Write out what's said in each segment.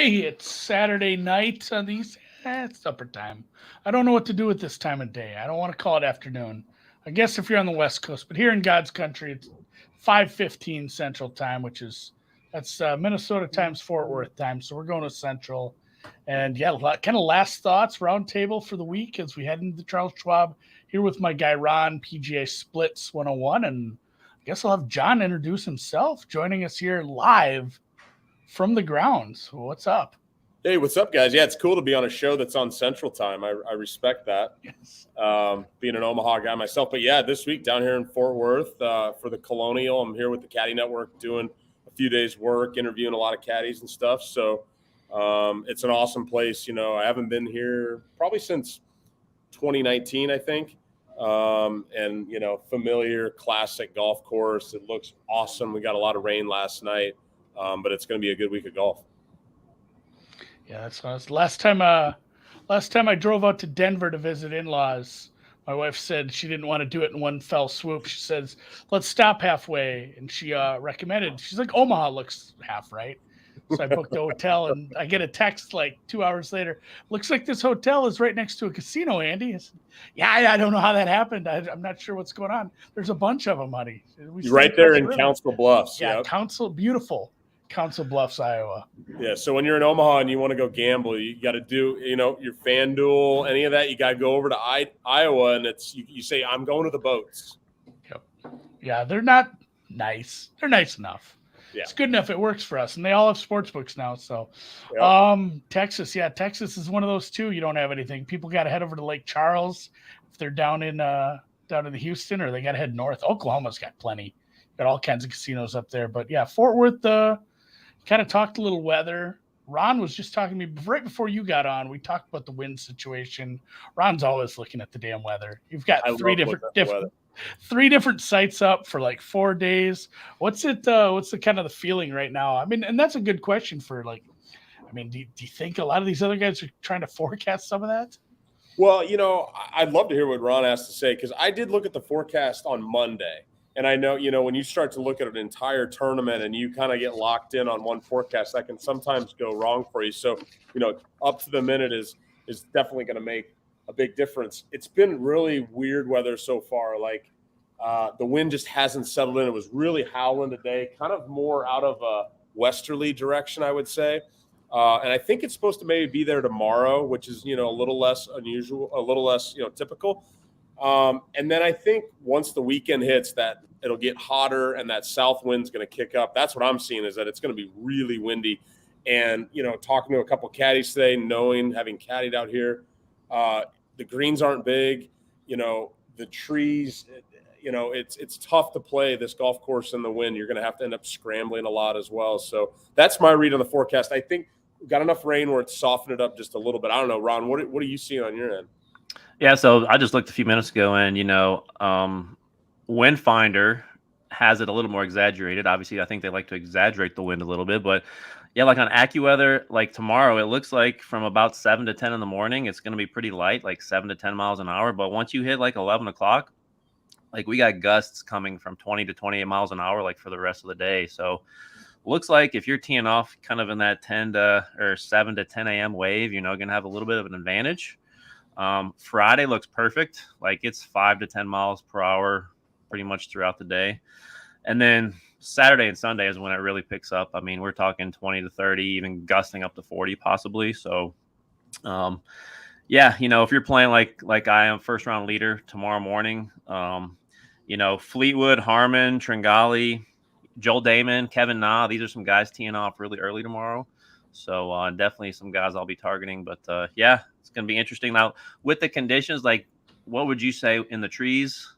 Hey, it's Saturday night on these. It's supper time. I don't know what to do with this time of day. I don't want to call it afternoon. I guess if you're on the West Coast, but here in God's country, it's 5:15 Central Time, which is that's Minnesota times Fort Worth time. So we're going to Central, and yeah, kind of last thoughts roundtable for the week as we head into the Charles Schwab here with my guy Ron, PGA Splits 101, and I guess I'll have John introduce himself, joining us here live from the grounds. What's up? Hey, what's up, guys? Yeah, it's cool to be on a show that's on Central Time. I respect that, Yes. being an Omaha guy myself. But, yeah, this week down here in Fort Worth for the Colonial, I'm here with the Caddy Network doing a few days' work, interviewing a lot of caddies and stuff. So it's an awesome place. I haven't been here probably since 2019, I think. And, familiar, classic golf course. It looks awesome. We got a lot of rain last night, but it's going to be a good week of golf. Yeah, that's nice. Last time I drove out to Denver to visit in-laws, my wife said she didn't want to do it in one fell swoop. She says, "Let's stop halfway," and she recommended. She's like, "Omaha looks half right." So I booked a hotel, and I get a text like 2 hours later. Looks like this hotel is right next to a casino, Andy. I said, yeah, I don't know how that happened. I'm not sure what's going on. There's a bunch of them, honey. You're right there in Council Bluffs. Yeah, yep. Beautiful Council Bluffs, Iowa. Yeah, so when you're in Omaha and you want to go gamble, you got to do, your FanDuel, any of that. You got to go over to Iowa, and it's you say, "I'm going to the boats." Yep. Yeah, they're not nice. They're nice enough. Yeah. It's good enough. It works for us, and they all have sports books now. So, Yep. Texas is one of those too. You don't have anything. People got to head over to Lake Charles if they're down in the Houston, or they got to head north. Oklahoma's got plenty. Got all kinds of casinos up there. But yeah, Fort Worth. Kind of talked a little weather. Ron was just talking to me right before you got on. We talked about the wind situation. Ron's always looking at the damn weather. You've got three different sites up for like 4 days. What's the kind of the feeling right now? I mean, and that's a good question for do you think a lot of these other guys are trying to forecast some of that? Well, I'd love to hear what Ron has to say, because I did look at the forecast on Monday. And I know, when you start to look at an entire tournament and you kind of get locked in on one forecast, that can sometimes go wrong for you. So, up to the minute is definitely going to make a big difference. It's been really weird weather so far. Like the wind just hasn't settled in. It was really howling today, kind of more out of a westerly direction, I would say. And I think it's supposed to maybe be there tomorrow, which is, a little less unusual, a little less, typical. And then I think once the weekend hits, that it'll get hotter and that south wind's going to kick up. That's what I'm seeing, is that it's going to be really windy. And, talking to a couple caddies today, having caddied out here, the greens aren't big, the trees, it's tough to play this golf course in the wind. You're going to have to end up scrambling a lot as well. So that's my read on the forecast. I think we've got enough rain where it's softened it up just a little bit. I don't know, Ron, what are you seeing on your end? Yeah, so I just looked a few minutes ago, and Windfinder has it a little more exaggerated. Obviously, I think they like to exaggerate the wind a little bit, but yeah, like on AccuWeather, like tomorrow, it looks like from about 7 to 10 in the morning, it's going to be pretty light, like 7 to 10 miles an hour. But once you hit like 11 o'clock, like we got gusts coming from 20 to 28 miles an hour, like for the rest of the day. So looks like if you're teeing off kind of in that 7 to 10 a.m. wave, going to have a little bit of an advantage. Friday looks perfect. Like it's 5 to 10 miles per hour pretty much throughout the day. And then Saturday and Sunday is when it really picks up. I mean, we're talking 20 to 30, even gusting up to 40 possibly. So, if you're playing like I am, first round leader tomorrow morning, Fleetwood, Harmon, Tringali, Joel Damon, Kevin Na, these are some guys teeing off really early tomorrow. So definitely some guys I'll be targeting. But, it's going to be interesting. Now, with the conditions, like what would you say in the trees?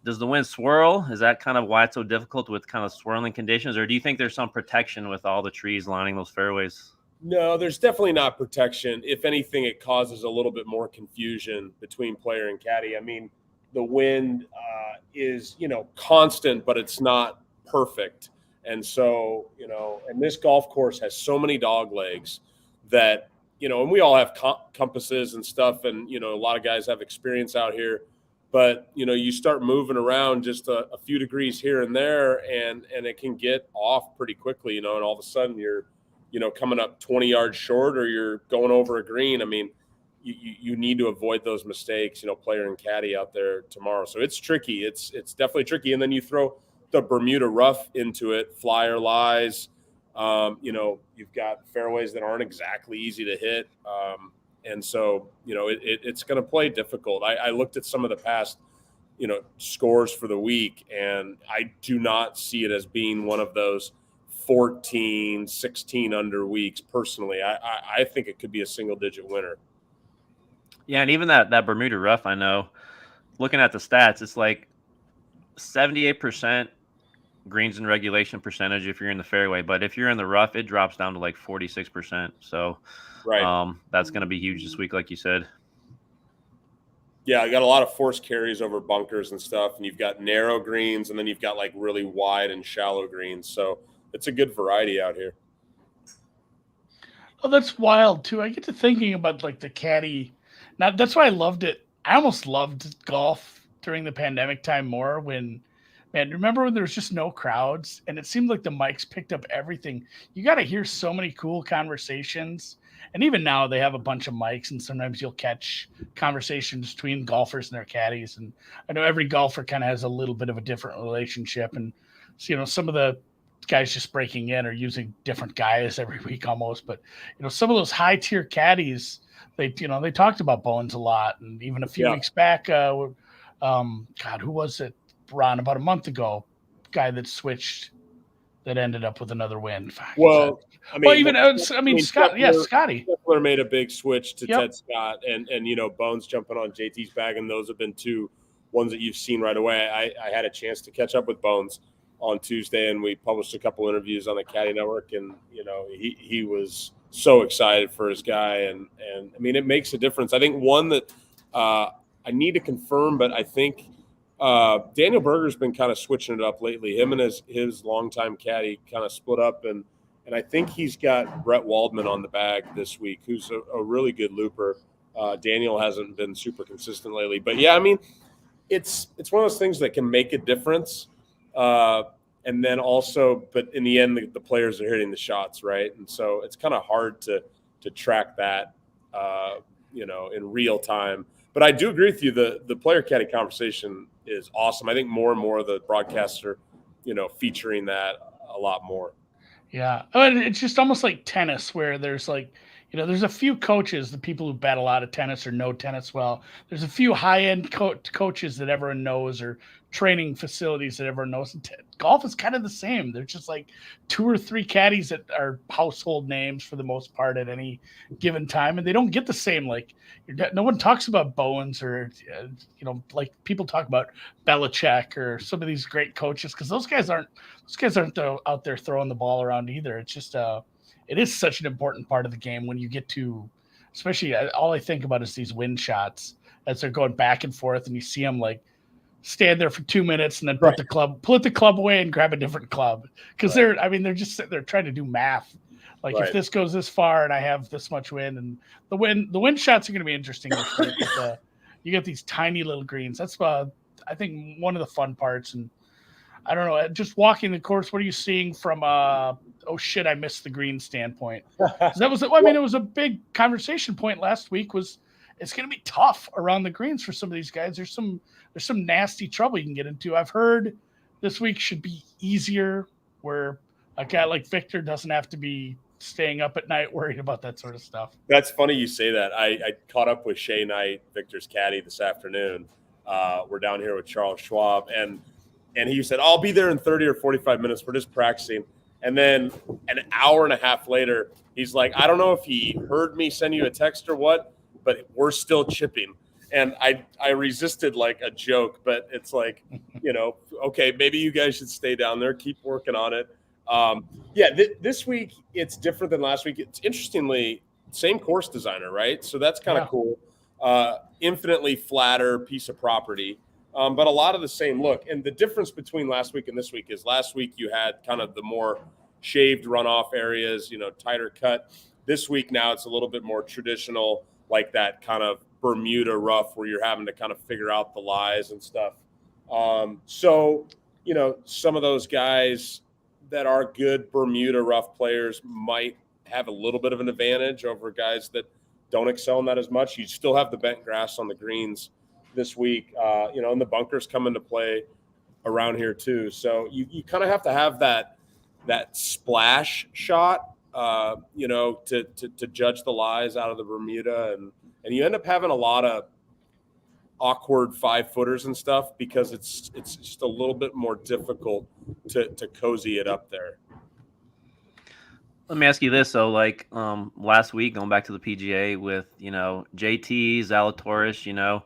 Does the wind swirl? Is that kind of why it's so difficult with kind of swirling conditions? Or do you think there's some protection with all the trees lining those fairways? No, there's definitely not protection. If anything, it causes a little bit more confusion between player and caddy. I mean, the wind is, constant, but it's not perfect. And so, and this golf course has so many dog legs that, and we all have compasses and stuff. And, a lot of guys have experience out here. But, you start moving around just a few degrees here and there, and it can get off pretty quickly, and all of a sudden you're coming up 20 yards short or you're going over a green. I mean, you need to avoid those mistakes, player and caddy out there tomorrow. So it's tricky. It's definitely tricky. And then you throw the Bermuda rough into it, flyer lies. You've got fairways that aren't exactly easy to hit. And so, it's going to play difficult. I looked at some of the past, scores for the week, and I do not see it as being one of those 14, 16 under weeks. Personally, I think it could be a single-digit winner. Yeah, and even that Bermuda rough, I know, looking at the stats, it's like 78% greens in regulation percentage if you're in the fairway, but if you're in the rough, it drops down to like 46%. So right, that's going to be huge this week, like you said. Yeah, I got a lot of forced carries over bunkers and stuff, and you've got narrow greens, and then you've got like really wide and shallow greens. So it's a good variety out here. Oh, that's wild too. I get to thinking about like the caddy. Now that's why I loved it. I almost loved golf during the pandemic time more when, man, remember when there was just no crowds and it seemed like the mics picked up everything. You got to hear so many cool conversations. And even now they have a bunch of mics and sometimes you'll catch conversations between golfers and their caddies. And I know every golfer kind of has a little bit of a different relationship. And so, some of the guys just breaking in or using different guys every week almost. But, some of those high tier caddies, they talked about Bones a lot. And even a few weeks back, God, who was it? Ron, about a month ago, guy that switched that ended up with another win. Well, Scott, Scotty. Scheffler made a big switch to Ted Scott and Bones jumping on JT's bag, and those have been two ones that you've seen right away. I had a chance to catch up with Bones on Tuesday, and we published a couple interviews on the Caddy Network, and he was so excited for his guy, and I mean it makes a difference. I think one that I need to confirm, but I think Daniel Berger's been kind of switching it up lately. Him and his longtime caddy kind of split up, and I think he's got Brett Waldman on the bag this week, who's a really good looper. Daniel hasn't been super consistent lately, but yeah, I mean, it's one of those things that can make a difference. And then also, but in the end, the players are hitting the shots, right? And so it's kind of hard to track that, in real time. But I do agree with you. The player caddy conversation is awesome. I think more and more of the broadcasts are, featuring that a lot more. Yeah. It's just almost like tennis where there's like, there's a few coaches, the people who bet a lot of tennis or know tennis well. There's a few high-end coaches that everyone knows or training facilities that everyone knows. Golf is kind of the same. There's just like 2 or 3 caddies that are household names for the most part at any given time, and they don't get the same. Like, no one talks about Bowens or like people talk about Belichick or some of these great coaches because those guys aren't out there throwing the ball around either. It's just it is such an important part of the game when you get to, especially all I think about is these wind shots as they're going back and forth and you see them like stand there for 2 minutes and then put the club away and grab a different club. Cause they're just sitting there trying to do math. Like if this goes this far and I have this much wind and the wind shots are going to be interesting. You get these tiny little greens. That's I think one of the fun parts. And I don't know, just walking the course, what are you seeing from I missed the green standpoint? It was a big conversation point last week was it's going to be tough around the greens for some of these guys. There's some nasty trouble you can get into. I've heard this week should be easier where a guy like Victor doesn't have to be staying up at night worried about that sort of stuff. That's funny you say that. I caught up with Shay Knight, Victor's caddy, this afternoon. We're down here with Charles Schwab, and he said, I'll be there in 30 or 45 minutes. We're just practicing. And then an hour and a half later, he's like, I don't know if he heard me send you a text or what, but we're still chipping. And I resisted like a joke, but it's like, okay, maybe you guys should stay down there, keep working on it. This week it's different than last week. It's interestingly same course designer, right? So that's kind of cool. Infinitely flatter piece of property. But a lot of the same look. And the difference between last week and this week is last week you had kind of the more shaved runoff areas, tighter cut. This week now it's a little bit more traditional, like that kind of Bermuda rough where you're having to kind of figure out the lies and stuff. So, some of those guys that are good Bermuda rough players might have a little bit of an advantage over guys that don't excel in that as much. You still have the bent grass on the greens this week, and the bunkers come into play around here too. So you kind of have to have that splash shot, to judge the lies out of the Bermuda, and you end up having a lot of awkward 5-footers and stuff because it's just a little bit more difficult to cozy it up there. Let me ask you this. So, like last week, going back to the PGA with, JT, Zalatoris,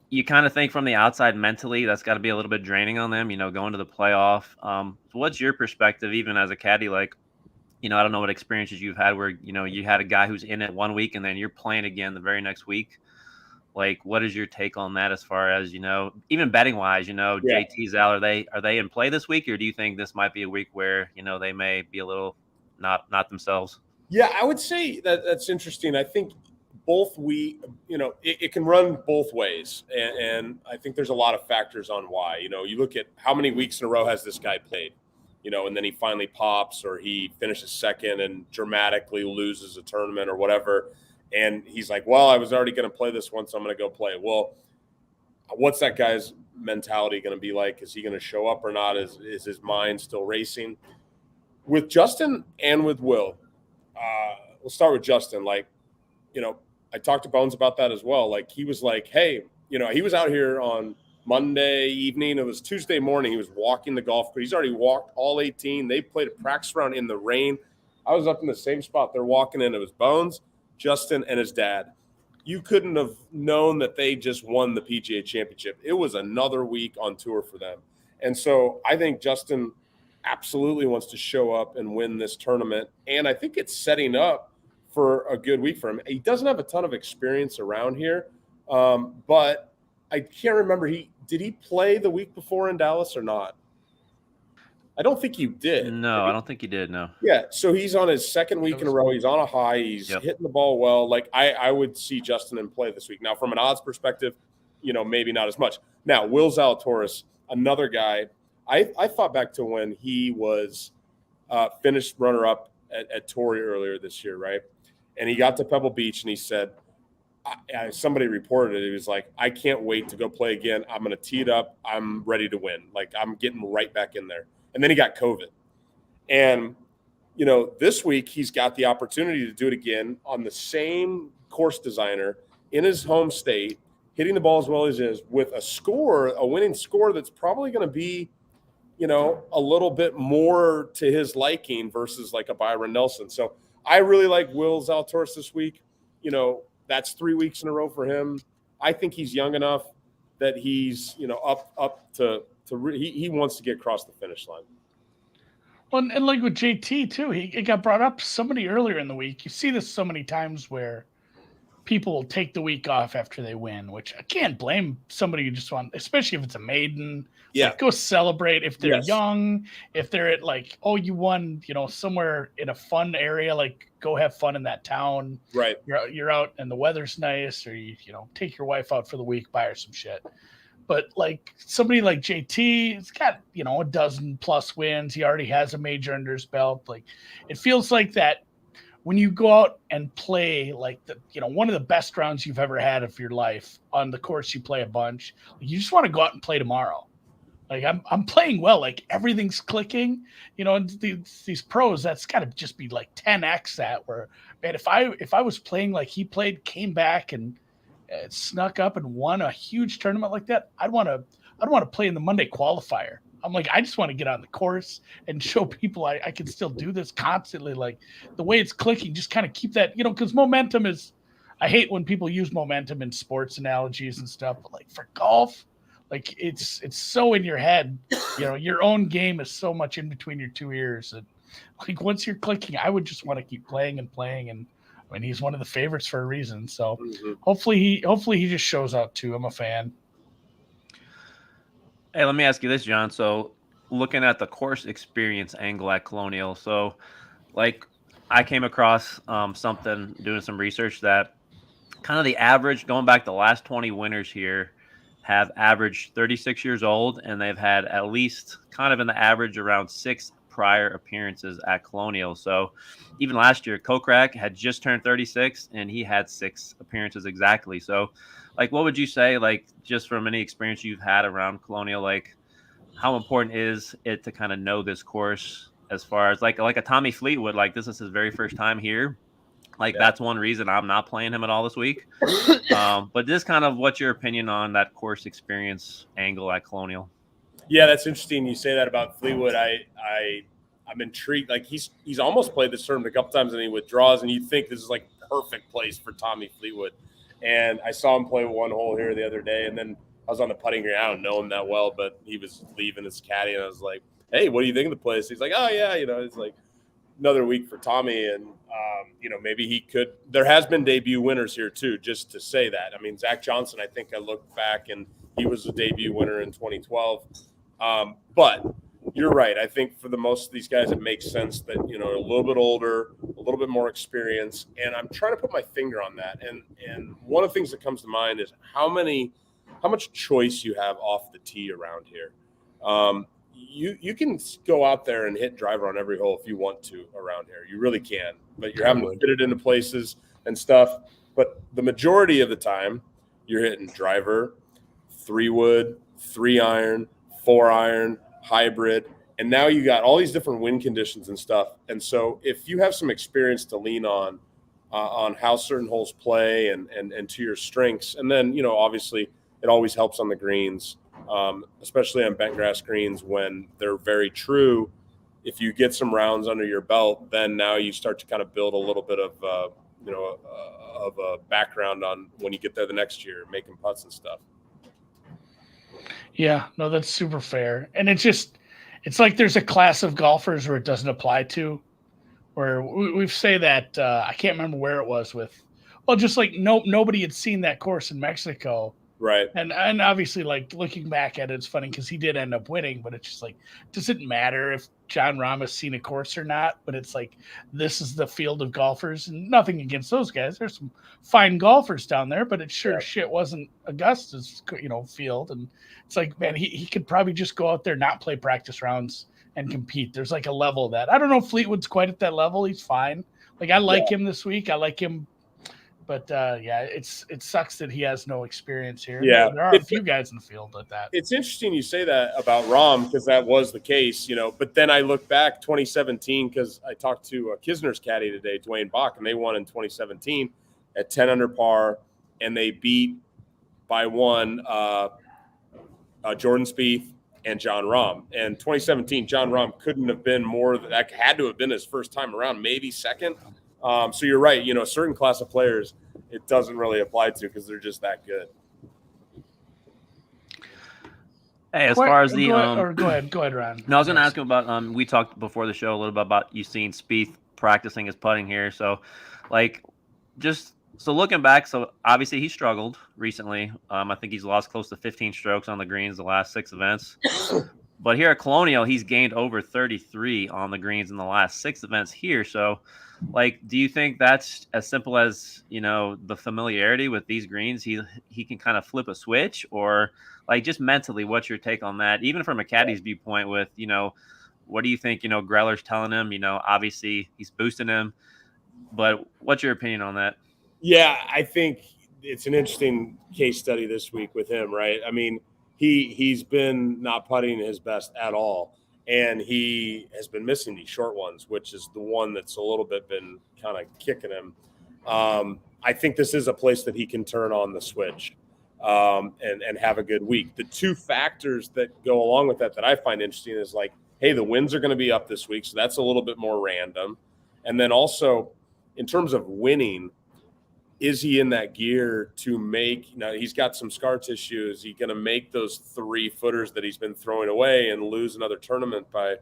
you kind of think from the outside mentally that's got to be a little bit draining on them, going to the playoff. So what's your perspective, even as a caddy? Like, I don't know what experiences you've had where, you had a guy who's in it one week and then you're playing again the very next week. Like, what is your take on that as far as, even betting wise, JT, Zal, are they in play this week, or do you think this might be a week where, they may be a little not themselves? Yeah, I would say that's interesting. I think it can run both ways. And I think there's a lot of factors on why. You look at how many weeks in a row has this guy played, and then he finally pops or he finishes second and dramatically loses a tournament or whatever. And he's like, well, I was already going to play this one, so I'm going to go play. Well, what's that guy's mentality going to be like? Is he going to show up or not? Is his mind still racing? With Justin and with Will, we'll start with Justin. Like, I talked to Bones about that as well. Like, he was like, hey, he was out here on Monday evening. It was Tuesday morning. He was walking the golf course. He's already walked all 18. They played a practice round in the rain. I was up in the same spot they're walking in. It was Bones, Justin, and his dad. You couldn't have known that they just won the PGA Championship. It was another week on tour for them. And so I think Justin absolutely wants to show up and win this tournament. And I think it's setting up for a good week for him. He doesn't have a ton of experience around here, but I can't remember. Did he play the week before in Dallas or not? I don't think he did. No, I don't think he did, no. Yeah, so he's on his second week in a row. He's on a high. He's hitting the ball well. Like, I would see Justin in play this week. Now, from an odds perspective, maybe not as much. Now, Will Zalatoris, another guy, I thought back to when he was finished runner-up at Torrey earlier this year, right? And he got to Pebble Beach, and he said, somebody reported it. He was like, I can't wait to go play again. I'm going to tee it up. I'm ready to win. Like, I'm getting right back in there. And then he got COVID. And, this week he's got the opportunity to do it again on the same course designer in his home state, hitting the ball as well as he is, with a winning score that's probably going to be, a little bit more to his liking versus like a Byron Nelson. So I really like Will Zalatoris this week. That's 3 weeks in a row for him. I think he's young enough that he's, up to he wants to get across the finish line. Well, and like with JT too, it got brought up somebody earlier in the week. You see this so many times where people will take the week off after they win, which I can't blame somebody who just want, especially if it's a maiden. Yeah. Like, go celebrate if they're young, if they're at like, oh, you won, somewhere in a fun area, like go have fun in that town. Right. You're out and the weather's nice, or you take your wife out for the week, buy her some shit. But like somebody like JT, he's got, a dozen plus wins. He already has a major under his belt. Like, it feels like that when you go out and play like one of the best rounds you've ever had of your life on the course you play a bunch, you just want to go out and play tomorrow. Like, I'm playing well, like everything's clicking, and these pros, that's got to just be like 10x that, where, man, if I was playing like he played, came back and snuck up and won a huge tournament like that, I'd want to play in the Monday qualifier. I'm like, I just want to get on the course and show people I can still do this constantly. Like, the way it's clicking, just kind of keep that, because momentum is, I hate when people use momentum in sports analogies and stuff, but like for golf, like it's so in your head, your own game is so much in between your two ears. And like, once you're clicking, I would just want to keep playing and playing. And I mean, he's one of the favorites for a reason. So hopefully he just shows up too. I'm a fan. Hey, let me ask you this, John. So looking at the course experience angle at Colonial, so like I came across something, doing some research, that kind of the average, going back the last 20 winners here, have averaged 36 years old, and they've had at least kind of in the average around 6 prior appearances at Colonial. So even last year, Kokrak had just turned 36 and he had 6 appearances exactly. So like, what would you say, like, just from any experience you've had around Colonial, like how important is it to kind of know this course as far as like a Tommy Fleetwood, like this is his very first time here. Like that's one reason I'm not playing him at all this week. But just kind of what's your opinion on that course experience angle at Colonial? Yeah, that's interesting. You say that about Fleetwood. I'm intrigued. Like he's almost played this tournament a couple times and he withdraws, and you think this is like perfect place for Tommy Fleetwood. And I saw him play one hole here the other day, and then I was on the putting green. I don't know him that well, but he was leaving his caddy, and I was like, "Hey, what do you think of the place?" He's like, "Oh yeah, it's like another week for Tommy, and maybe he could." There has been debut winners here too. Just to say that, I mean, Zach Johnson. I think I looked back, and he was a debut winner in 2012. But you're right. I think for the most of these guys, it makes sense that, a little bit older, a little bit more experience. And I'm trying to put my finger on that. And one of the things that comes to mind is how much choice you have off the tee around here. You can go out there and hit driver on every hole if you want to around here. You really can, but you're having to fit it into places and stuff. But the majority of the time you're hitting driver, 3-wood, 3-iron, 4-iron, hybrid, and now you got all these different wind conditions and stuff. And so if you have some experience to lean on how certain holes play and to your strengths, and then, obviously it always helps on the greens, especially on bent grass greens when they're very true. If you get some rounds under your belt, then now you start to kind of build a little bit of, of a background on when you get there the next year, making putts and stuff. Yeah, no, that's super fair. And it's like there's a class of golfers where it doesn't apply to, where we say that, I can't remember where it was with, well, just like nobody had seen that course in Mexico. Right. And obviously, like, looking back at it, it's funny because he did end up winning, but it's just like, does it matter if John Rahm has seen a course or not? But it's like, this is the field of golfers, and nothing against those guys. There's some fine golfers down there, but it sure shit wasn't Augusta's, field. And it's like, man, he could probably just go out there, not play practice rounds and compete. There's like a level of that. I don't know if Fleetwood's quite at that level. He's fine. Like, I like him this week. I like him. But it sucks that he has no experience here. Yeah, there are a few guys in the field like that. It's interesting you say that about Rahm because that was the case, But then I look back 2017 because I talked to Kisner's caddy today, Dwayne Bach, and they won in 2017 at 10 under par, and they beat by one Jordan Spieth and John Rahm. And 2017, John Rahm couldn't have been more. That had to have been his first time around, maybe second. So you're right. A certain class of players it doesn't really apply to because they're just that good. Hey, far as the go ahead, Ron. No, I was going to ask him about. We talked before the show a little bit about you seeing Spieth practicing his putting here. So, looking back, so obviously he struggled recently. I think he's lost close to 15 strokes on the greens the last 6 events. But here at Colonial, he's gained over 33 on the greens in the last 6 events here. So, do you think that's as simple as, the familiarity with these greens? He can kind of flip a switch, or just mentally, what's your take on that? Even from a caddy's viewpoint with, what do you think, Greller's telling him, obviously he's boosting him, but what's your opinion on that? Yeah, I think it's an interesting case study this week with him, right? I mean, he's been not putting his best at all. And he has been missing these short ones, which is the one that's a little bit been kind of kicking him. I think this is a place that he can turn on the switch and have a good week. The 2 factors that go along with that I find interesting is hey, the winds are going to be up this week, so that's a little bit more random. And then also, in terms of winning, is he in that gear to make, he's got some scar tissue. Is he going to make those 3-footers that he's been throwing away and lose another tournament by,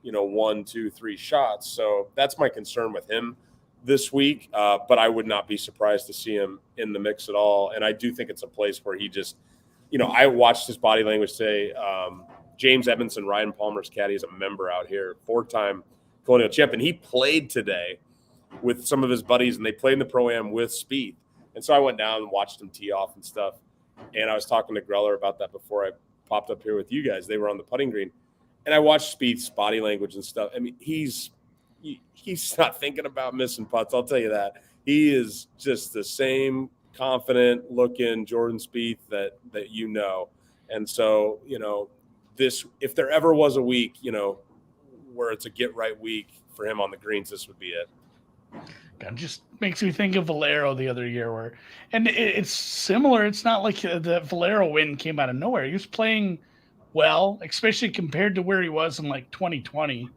1, 2, 3 shots? So that's my concern with him this week. But I would not be surprised to see him in the mix at all. And I do think it's a place where he just, I watched his body language say, James Edmondson, Ryan Palmer's caddy, is a member out here, 4-time Colonial champion. He played today with some of his buddies, and they played in the Pro-Am with Spieth. And so I went down and watched him tee off and stuff. And I was talking to Greller about that before I popped up here with you guys. They were on the putting green. and I watched Spieth's body language and stuff. I mean, he's not thinking about missing putts. I'll tell you that. He is just the same confident looking Jordan Spieth that you know. And so, this, if there ever was a week, where it's a get right week for him on the greens, this would be it. It just makes me think of Valero the other year and it's similar. It's not like the Valero win came out of nowhere. He was playing well, especially compared to where he was in like 2020.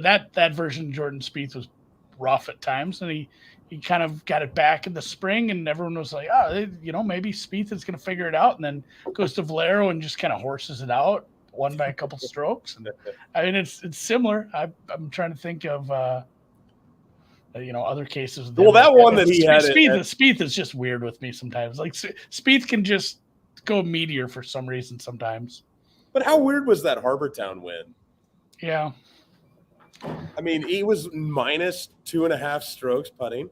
That version of Jordan Spieth was rough at times, and he kind of got it back in the spring, and everyone was like, maybe Spieth is going to figure it out, and then goes to Valero and just kind of horses it out, won by a couple strokes. And I mean, it's similar. I'm trying to think of other cases. Well, that one that he had. Spieth is just weird with me sometimes. Like Spieth can just go meteor for some reason sometimes. But how weird was that Harbortown win? Yeah. I mean, he was minus 2.5 strokes putting,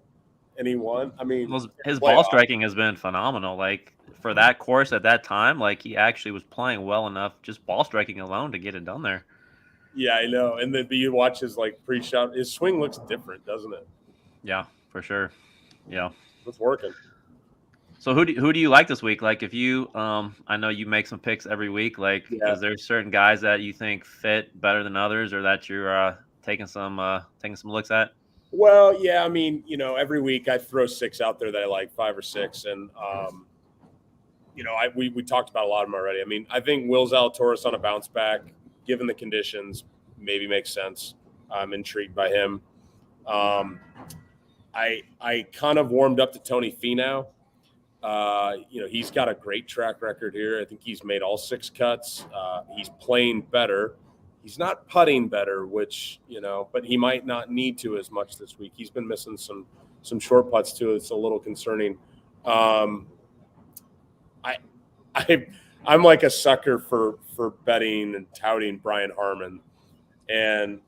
and he won. I mean, his ball striking has been phenomenal. Like, for that course at that time, like, he actually was playing well enough, just ball striking alone, to get it done there. Yeah, I know. And then you watch his pre-shot. His swing looks different, doesn't it? Yeah, for sure. Yeah, it's working. So who do you like this week? Like, if you, I know you make some picks every week. Like, is there certain guys that you think fit better than others, or that you're taking some looks at? Well, yeah, I mean, every week I throw 6 out there that I like, 5 or 6, and we talked about a lot of them already. I mean, I think Will Zalatoris on a bounce back, given the conditions, maybe makes sense. I'm intrigued by him. I kind of warmed up to Tony Finau. He's got a great track record here. I think he's made all 6 cuts. He's playing better. He's not putting better, which, but he might not need to as much this week. He's been missing some short putts too. It's a little concerning. I'm like a sucker for betting and touting Brian Harman, and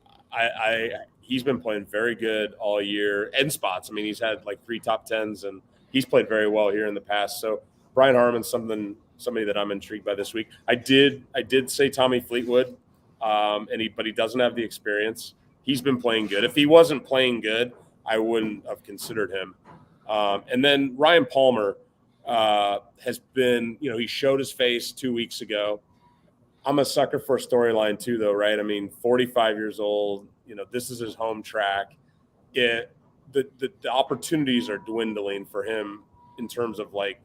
he's been playing very good all year in spots. I mean, he's had like 3 top 10s, and he's played very well here in the past. So Brian Harman's somebody that I'm intrigued by this week. I did say Tommy Fleetwood, but he doesn't have the experience. He's been playing good. If he wasn't playing good, I wouldn't have considered him. And then Ryan Palmer has been, he showed his face 2 weeks ago. I'm a sucker for a storyline too, though, right? I mean, 45 years old, this is his home track. The opportunities are dwindling for him in terms of like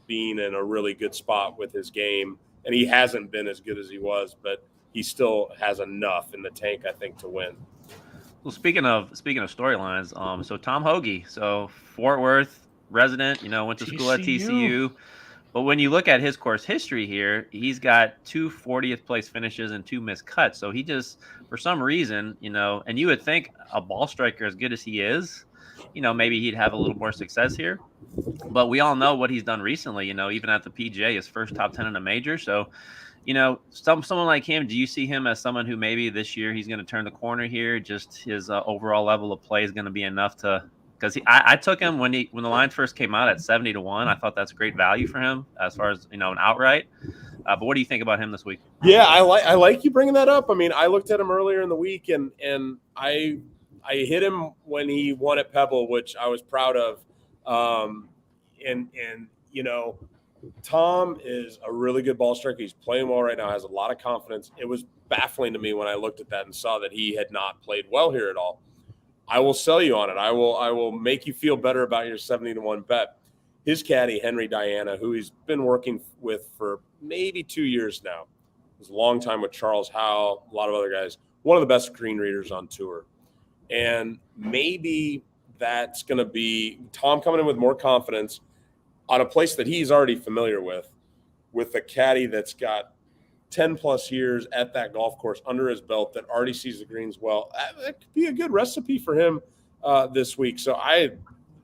being in a really good spot with his game. And he hasn't been as good as he was, but he still has enough in the tank, I think, to win. Well, speaking of storylines, so Tom Hoagie, so Fort Worth resident, went to school at TCU. But when you look at his course history here, he's got 2 40th place finishes and 2 missed cuts. So he just, for some reason, and you would think a ball striker as good as he is, maybe he'd have a little more success here. But we all know what he's done recently, even at the PGA, his first top 10 in a major. So, someone like him, do you see him as someone who maybe this year he's going to turn the corner here? Just his overall level of play is going to be enough to, because I took him when the line first came out at 70-1. I thought that's great value for him as far as, an outright. But what do you think about him this week? Yeah, I like you bringing that up. I mean, I looked at him earlier in the week, and I hit him when he won at Pebble, which I was proud of. Tom is a really good ball striker. He's playing well right now, has a lot of confidence. It was baffling to me when I looked at that and saw that he had not played well here at all. I will sell you on it. I will make you feel better about your 70-1 bet. His caddy, Henry Diana, who he's been working with for maybe 2 years now, was a long time with Charles Howell, a lot of other guys, one of the best green readers on tour. And maybe that's going to be Tom coming in with more confidence on a place that he's already familiar with a caddy that's got 10 plus years at that golf course under his belt that already sees the greens well. That could be a good recipe for him this week. So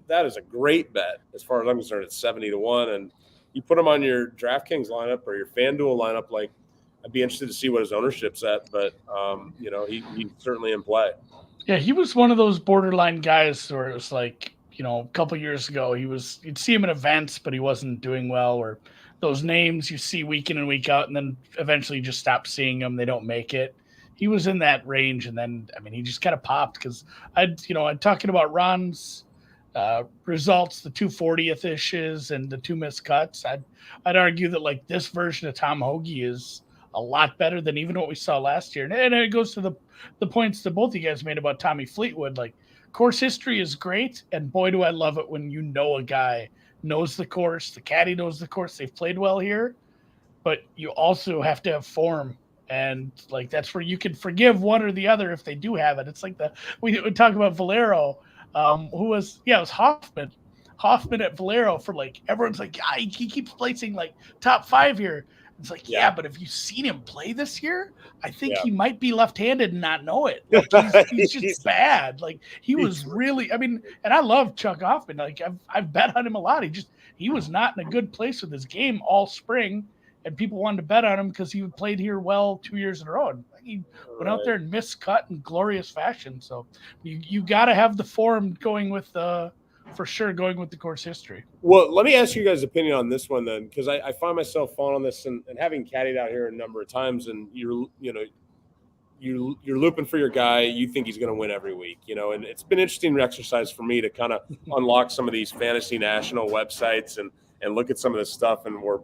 that is a great bet as far as I'm concerned. It's 70-1, and you put him on your DraftKings lineup or your FanDuel lineup. Like, I'd be interested to see what his ownership's at, but he's certainly in play. Yeah, he was one of those borderline guys where it was like, a couple years ago, you'd see him at events, but he wasn't doing well, or those names you see week in and week out, and then eventually you just stop seeing them. They don't make it. he was in that range, and then I mean he just kind of popped because I'm talking about Ron's results, the 240th issues and the 2 missed cuts. I'd argue that like this version of Tom Hoge is a lot better than even what we saw last year, and it goes to the points that both of you guys made about Tommy Fleetwood. Like course history is great, and boy do I love it when a guy knows the course, the caddy knows the course, they've played well here, but you also have to have form. And like that's where you can forgive one or the other if they do have it. It's like we talk about Valero, who was it was Hoffman at Valero for like everyone's like he keeps placing like top 5 here. It's like but if you've seen him play this year, I think he might be left-handed and not know it. Like he's just bad. Like he was really. I mean, and I love Chuck Hoffman. Like I've bet on him a lot. He was not in a good place with his game all spring. And people wanted to bet on him because he played here well 2 years in a row. And he went out there and miscut in glorious fashion. So you got to have the form going with the course history. Well, let me ask you guys' opinion on this one then, because I find myself falling on this and having caddied out here a number of times, and you're looping for your guy. You think he's going to win every week, and it's been an interesting exercise for me to kind of unlock some of these fantasy national websites and look at some of this stuff, and where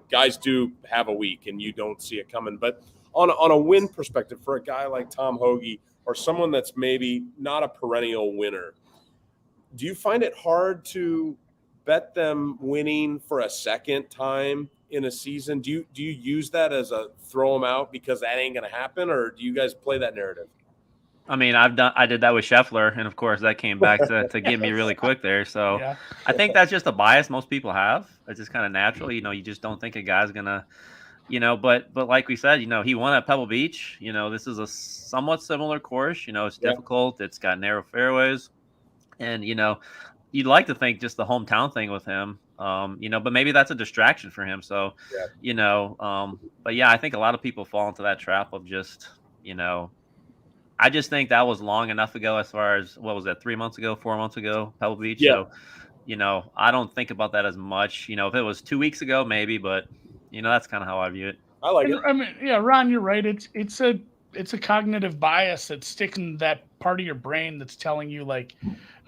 guys do have a week and you don't see it coming. But on a win perspective, for a guy like Tom Hoge or someone that's maybe not a perennial winner, do you find it hard to bet them winning for a second time in a season? Do you use that as a throw them out because that ain't going to happen, or do you guys play that narrative? I mean, I did that with Scheffler, and of course that came back to get me really quick there. So I think that's just a bias most people have. It's just kind of natural. You just don't think a guy's gonna, but like we said, he won at Pebble Beach. This is a somewhat similar course. It's difficult. It's got narrow fairways, and you'd like to think just the hometown thing with him, but maybe that's a distraction for him. So, but yeah, I think a lot of people fall into that trap of just, I just think that was long enough ago as far as, what was that, 3 months ago, 4 months ago, Pebble Beach? Yeah. So, I don't think about that as much. If it was 2 weeks ago, maybe, but, that's kind of how I view it. I like it. I mean, Ron, you're right. It's a cognitive bias that's sticking that part of your brain that's telling you like,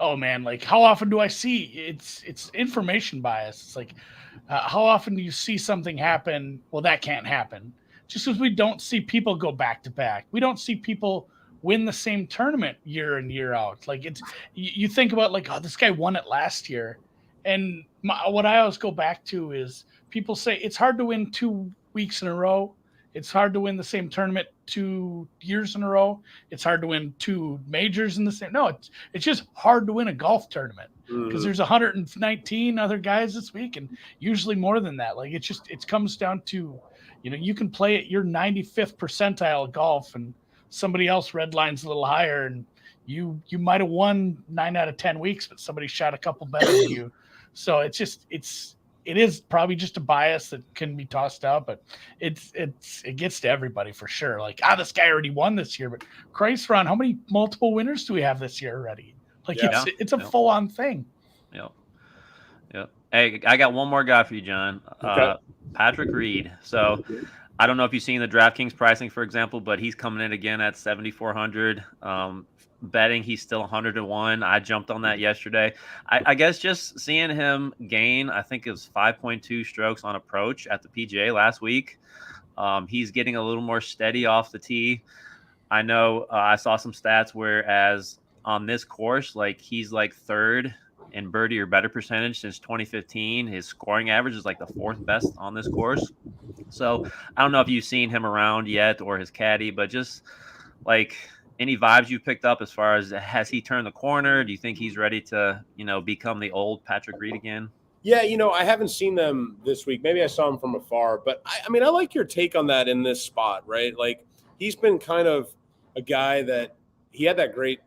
oh man, like how often do I see it's information bias. It's like, how often do you see something happen? Well, that can't happen. Just because we don't see people go back to back. We don't see people win the same tournament year in, year out. Like you think about like, oh, this guy won it last year. And what I always go back to is people say it's hard to win 2 weeks in a row. It's hard to win the same tournament 2 years in a row. It's hard to win 2 majors in the same. No, it's just hard to win a golf tournament because there's 119 other guys this week, and usually more than that. Like it comes down to, you can play at your 95th percentile of golf, and somebody else red lines a little higher, and you might have won 9 out of 10 weeks, but somebody shot a couple better than you. So it is probably just a bias that can be tossed out, but it gets to everybody for sure. Like, this guy already won this year, but Christ, Ron, how many multiple winners do we have this year already? Like it's a full on thing. Yeah. Hey, I got one more guy for you, John. Okay. Patrick Reed. So I don't know if you've seen the DraftKings pricing, for example, but he's coming in again at 7,400. Betting he's still 100-1. I jumped on that yesterday. I guess just seeing him gain, I think it was 5.2 strokes on approach at the PGA last week. He's getting a little more steady off the tee. I know I saw some stats whereas on this course, like he's like third in birdie or better percentage since 2015. His scoring average is like the 4th best on this course. So I don't know if you've seen him around yet or his caddy, but just like any vibes you picked up as far as has he turned the corner? Do you think he's ready to, become the old Patrick Reed again? Yeah, I haven't seen them this week. Maybe I saw him from afar, but I mean, I like your take on that in this spot, right? Like he's been kind of a guy that he had that great,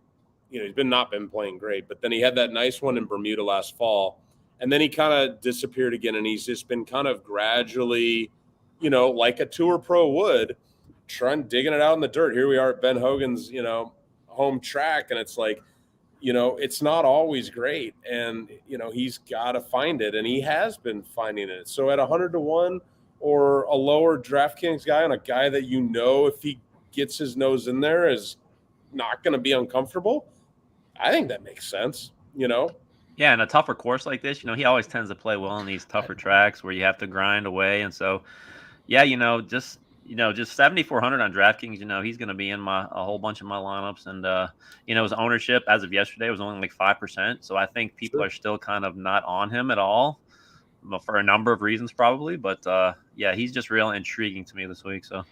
he's not been playing great, but then he had that nice one in Bermuda last fall, and then he kind of disappeared again, and he's just been kind of gradually, like a tour pro would, digging it out in the dirt. Here we are at Ben Hogan's, home track, and it's like, it's not always great, and he's got to find it, and he has been finding it. So at 100-1 or a lower DraftKings guy on a guy that if he gets his nose in there is not going to be uncomfortable. I think that makes sense, Yeah, in a tougher course like this, he always tends to play well in these tougher tracks where you have to grind away. And so, yeah, just 7,400 on DraftKings, he's going to be in a whole bunch of my lineups. And, his ownership as of yesterday was only like 5%. So I think people are still kind of not on him at all for a number of reasons probably. But, yeah, he's just real intriguing to me this week. So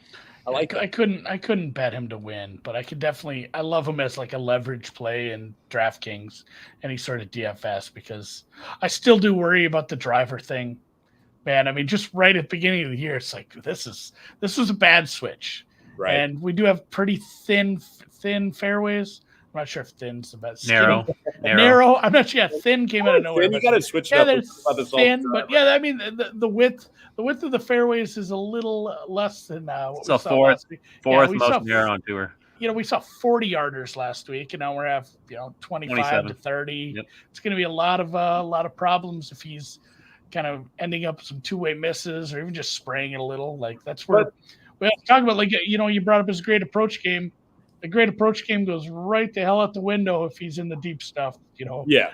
I couldn't bet him to win, but I love him as like a leverage play in DraftKings, any sort of DFS, because I still do worry about the driver thing. Man, I mean, just right at the beginning of the year, it's like this was a bad switch, right? And we do have pretty thin fairways. I'm not sure if thin's the best. Narrow. I'm not sure. Yeah, thin came out of nowhere. You got to switch it up. There's thin, but yeah, I mean the width of the fairways is a little less than what so we saw last week. Fourth most narrow on tour. We saw 40 yarders last week, and now we're at 25 27. to 30. Yep. It's going to be a lot of problems if he's kind of ending up some two-way misses or even just spraying it a little. Like that's where we have to talk about. Like you brought up his great approach game. The great approach game goes right the hell out the window if he's in the deep stuff. Yeah.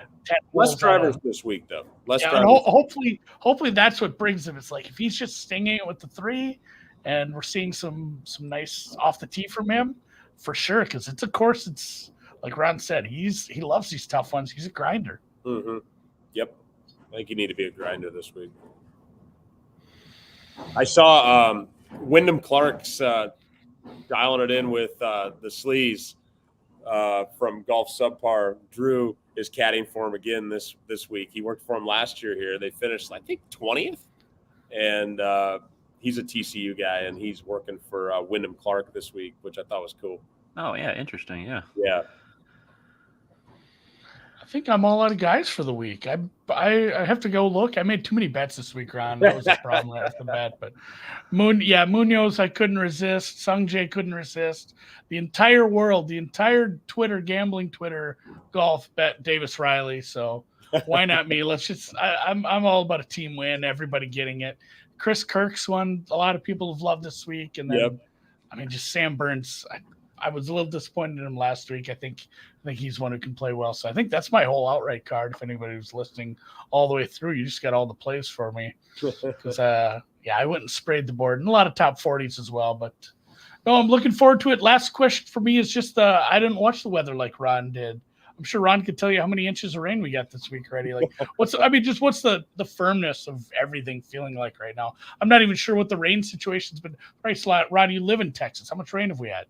Less drivers this week, though. Hopefully that's what brings him. It's like if he's just stinging it with the 3, and we're seeing some nice off the tee from him, for sure. Because it's a course. It's like Ron said. He loves these tough ones. He's a grinder. Mm-hmm. Yep. I think you need to be a grinder this week. I saw Wyndham Clark's dialing it in with the Sleaze from Golf Subpar. Drew is caddying for him again this week. He worked for him last year here. They finished, I think, 20th. And he's a TCU guy, and he's working for Wyndham Clark this week, which I thought was cool. Oh, yeah. Interesting. Yeah. Yeah. I think I'm all out of guys for the week. I have to go look. I made too many bets this week, Ron. That was the problem right off the bat. But Munoz, I couldn't resist. Sungjae couldn't resist. The entire world, the entire gambling Twitter, golf bet Davis Riley. So why not me? I'm all about a team win. Everybody getting it. Chris Kirk's one. A lot of people have loved this week, and then I mean, just Sam Burns. I was a little disappointed in him last week. I think he's one who can play well. So I think that's my whole outright card. If anybody was listening all the way through, you just got all the plays for me. Because I went and sprayed the board, and a lot of top 40s as well. But no, I'm looking forward to it. Last question for me is just I didn't watch the weather like Ron did. I'm sure Ron could tell you how many inches of rain we got this week already. Like what's the firmness of everything feeling like right now? I'm not even sure what the rain situation's been. Ron, you live in Texas. How much rain have we had?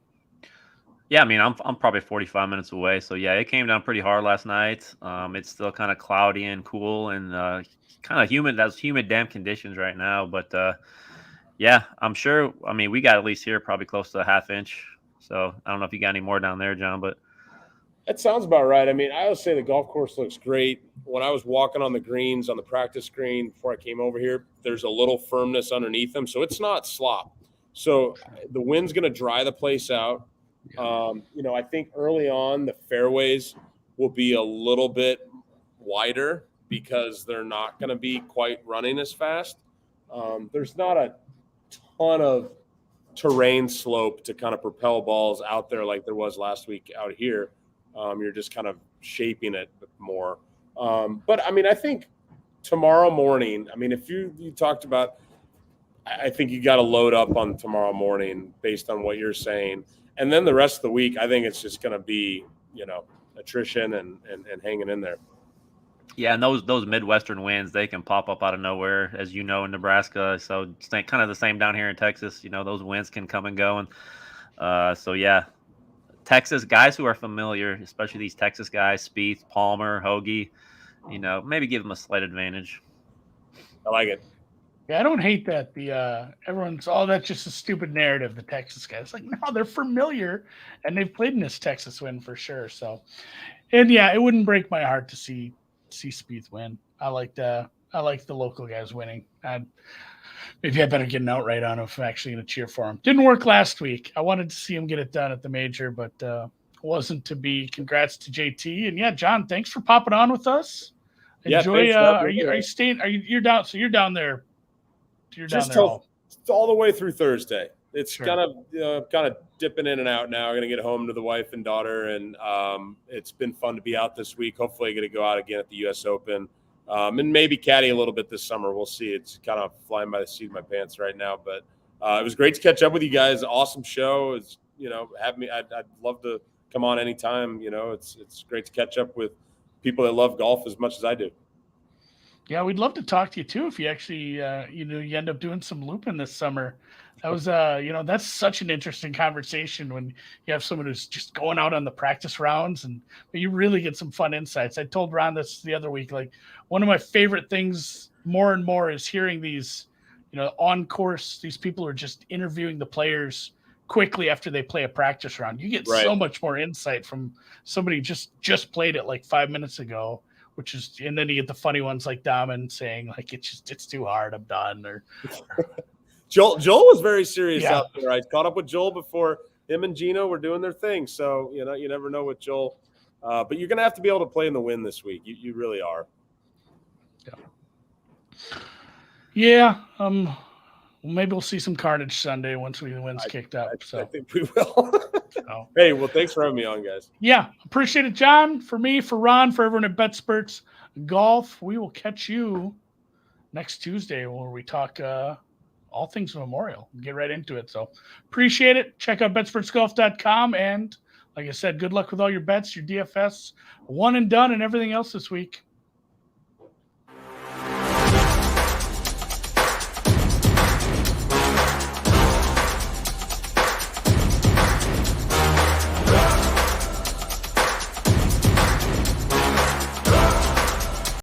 Yeah, I mean, I'm probably 45 minutes away. So, yeah, it came down pretty hard last night. It's still kind of cloudy and cool and kind of humid. That's humid, damp conditions right now. But, yeah, I'm sure. I mean, we got at least here probably close to a half inch. So, I don't know if you got any more down there, John, but. That sounds about right. I mean, I would say the golf course looks great. When I was walking on the greens on the practice green before I came over here, there's a little firmness underneath them. So, it's not slop. So, the wind's going to dry the place out. I think early on the fairways will be a little bit wider because they're not going to be quite running as fast. There's not a ton of terrain slope to kind of propel balls out there like there was last week out here. You're just kind of shaping it more. But I mean, I think tomorrow morning, I mean, if you talked about, I think you got to load up on tomorrow morning based on what you're saying. And then the rest of the week, I think it's just going to be, attrition and hanging in there. Yeah, and those Midwestern winds, they can pop up out of nowhere, as you know, in Nebraska. So it's kind of the same down here in Texas. Those winds can come and go. And so, yeah, Texas guys who are familiar, especially these Texas guys, Spieth, Palmer, Hoagie, maybe give them a slight advantage. I like it. Yeah, I don't hate that. Everyone's that's just a stupid narrative. The Texas guys, like, no, they're familiar, and they've played in this Texas win for sure. So, and yeah, it wouldn't break my heart to see Spieth win. I like the local guys winning. Maybe I better get an outright on him if I'm actually going to cheer for him. Didn't work last week. I wanted to see him get it done at the major, but wasn't to be. Congrats to JT, and yeah, John, thanks for popping on with us. Enjoy. Are you staying? You're down? So you're down there. You're down just there all the way through Thursday. it's Sure. kind of dipping in and out now. I'm going to get home to the wife and daughter, and it's been fun to be out this week. Hopefully, I'm going to go out again at the U.S. Open, and maybe caddy a little bit this summer. We'll see. It's kind of flying by the seat of my pants right now, but it was great to catch up with you guys. Awesome show. It's have me. I'd love to come on anytime. It's great to catch up with people that love golf as much as I do. Yeah, we'd love to talk to you too if you actually, you end up doing some looping this summer. That was, that's such an interesting conversation when you have someone who's just going out on the practice rounds, but you really get some fun insights. I told Ron this the other week. Like, one of my favorite things more and more is hearing these, on course. These people are just interviewing the players quickly after they play a practice round. You get so much more insight from somebody just played it like 5 minutes ago. And then you get the funny ones like Daman saying like, it's too hard, I'm done. Or Joel was very serious out there. I caught up with Joel before him and Gino were doing their thing. So, you never know with Joel, but you're going to have to be able to play in the wind this week. You really are. Yeah. Maybe we'll see some carnage Sunday once the wind's kicked up. I think we will. Hey, well, thanks for having me on, guys. Yeah, appreciate it, John. For me, for Ron, for everyone at Betsperts Golf, we will catch you next Tuesday where we talk all things Memorial. Get right into it. So appreciate it. Check out betspertsgolf.com. And like I said, good luck with all your bets, your DFS, one and done, and everything else this week.